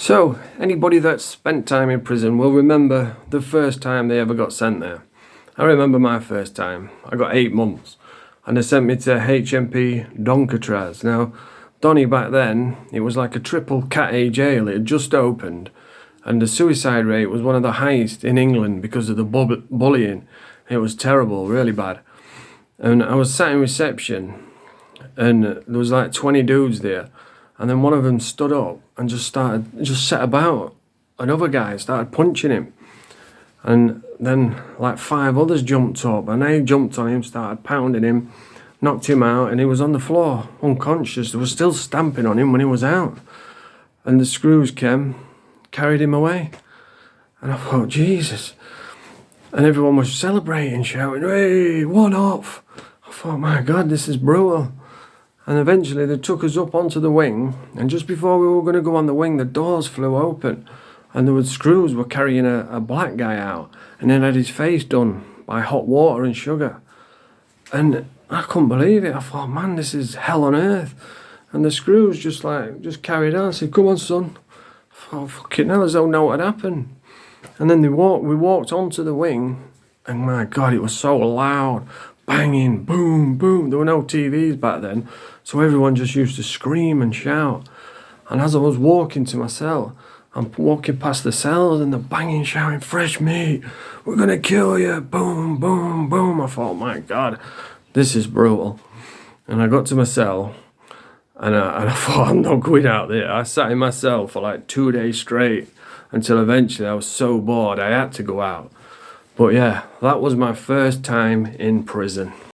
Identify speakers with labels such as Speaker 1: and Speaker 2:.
Speaker 1: So, anybody that's spent time in prison will remember the first time they ever got sent there. I remember my first time. I got 8 months and they sent me to HMP Donkatraz. Now, Donny back then, it was like a triple Cat A jail. It had just opened and the suicide rate was one of the highest in England because of the bullying. It was terrible, really bad. And I was sat in reception and there was like 20 dudes there. And then one of them stood up and just set about another guy, started punching him. And then like 5 others jumped up and they jumped on him, started pounding him, knocked him out, and he was on the floor, unconscious. They were still stamping on him when he was out. And the screws came, carried him away. And I thought, Jesus. And everyone was celebrating, shouting, "Hey, one off." I thought, my God, this is brutal. And eventually they took us up onto the wing, and just before we were going to go on the wing, the doors flew open and there were screws were carrying a black guy out, and then had his face done by hot water and sugar. And I couldn't believe it. I thought, man, this is hell on earth. And the screws just carried on. I said, "Come on, son." I thought, fucking hell, as though no what had happened. And then we walked onto the wing, and my God, it was so loud. Banging, boom, boom. There were no TVs back then, so everyone just used to scream and shout. And as I was walking to my cell, I'm walking past the cells and they're banging, shouting, "Fresh meat, we're gonna kill you," boom, boom, boom. I thought, my God, this is brutal. And I got to my cell and I thought, I'm not going out there. I sat in my cell for like 2 days straight until eventually I was so bored I had to go out. But yeah, that was my first time in prison.